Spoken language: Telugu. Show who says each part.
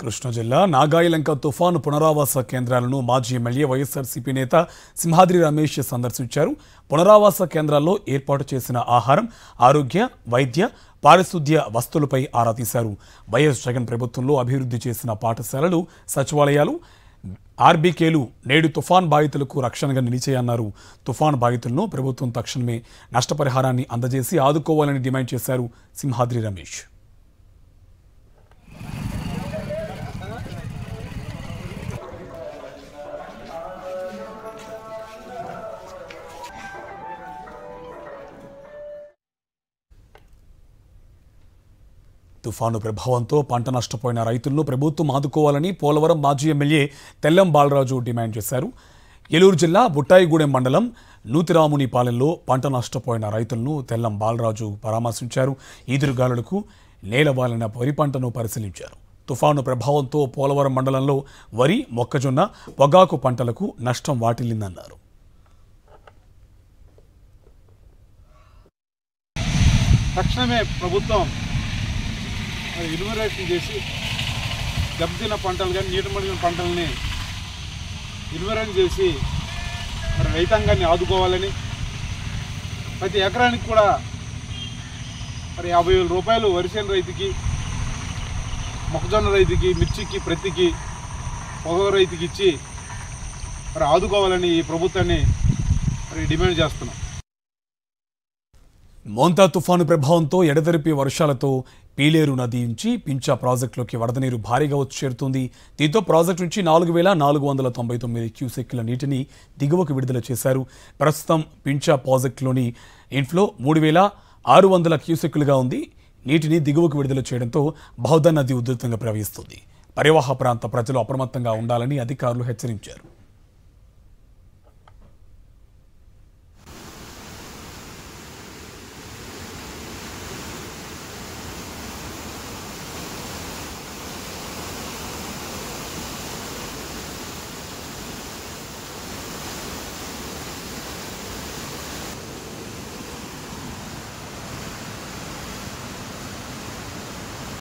Speaker 1: కృష్ణా జిల్లా నాగాయలంక తుఫాను పునరావాస కేంద్రాలను మాజీ ఎమ్మెల్యే వైఎస్ఆర్సీపీ నేత సింహాద్రి రమేష్ సందర్శించారు. పునరావాస కేంద్రాల్లో ఏర్పాటు చేసిన ఆహారం, ఆరోగ్య, వైద్య, పారిశుద్ధ్య వస్తువులపై ఆరా తీశారు. వైఎస్ జగన్ ప్రభుత్వంలో అభివృద్ధి చేసిన పాఠశాలలు, సచివాలయాలు, ఆర్బీకేలు నేడు తుఫాన్ బాధితులకు రక్షణగా నిలిచాయన్నారు. తుఫాన్ బాధితులను ప్రభుత్వం తక్షణమే నష్టపరిహారాన్ని అందజేసి ఆదుకోవాలని డిమాండ్ చేశారు సింహాద్రి రమేష్. తుఫాను ప్రభావంతో పంట నష్టపోయిన రైతులను ప్రభుత్వం ఆదుకోవాలని పోలవరం మాజీ ఎమ్మెల్యే తెల్లం బాలరాజు డిమాండ్ చేశారు. ఏలూరు జిల్లా బుట్టాయిగూడెం మండలం నూతిరామునిపాలెంలో పంట నష్టపోయిన రైతులను తెల్లం బాలరాజు పరామర్శించారు. ఈదురుగాలులకు నేలవాలిన వరి పంటను పరిశీలించారు. తుఫాను ప్రభావంతో పోలవరం మండలంలో వరి, మొక్కజొన్న, పొగాకు పంటలకు నష్టం వాటిల్లిందన్నారు.
Speaker 2: తక్షణమే ప్రభుత్వం ఇన్వెస్టిగేషన్ చేసి దెబ్బతిన్న పంటలు కానీ నీటి మునిగిన పంటలని ఇన్వెస్టిగేషన్ చేసి రైతాంగాన్ని ఆదుకోవాలని, ప్రతి ఎకరానికి కూడా 50,000 రూపాయలు వరిసేను రైతుకి, మొక్కజొన్న రైతుకి, మిర్చికి, ప్రతికి, పొగాకు రైతుకి ఇచ్చి ఆదుకోవాలని ఈ ప్రభుత్వాన్ని డిమాండ్ చేస్తున్నాం.
Speaker 1: మోంతా తుఫాను ప్రభావంతో ఎడతెరిపి వర్షాలతో పీలేరు నది నుంచి పించా ప్రాజెక్టులోకి వరద నీరు భారీగా వచ్చి చేరుతుంది. దీంతో ప్రాజెక్టు నుంచి 4,499 క్యూసెక్కుల నీటిని దిగువకు విడుదల చేశారు. ప్రస్తుతం పించా ప్రాజెక్టులోని ఇన్ఫ్లో 3,600 క్యూసెక్కులుగా ఉంది. నీటిని దిగువకు విడుదల చేయడంతో బహుదా నది ఉధృతంగా ప్రవహిస్తుంది. పరివాహ ప్రాంత ప్రజలు అప్రమత్తంగా ఉండాలని అధికారులు హెచ్చరించారు.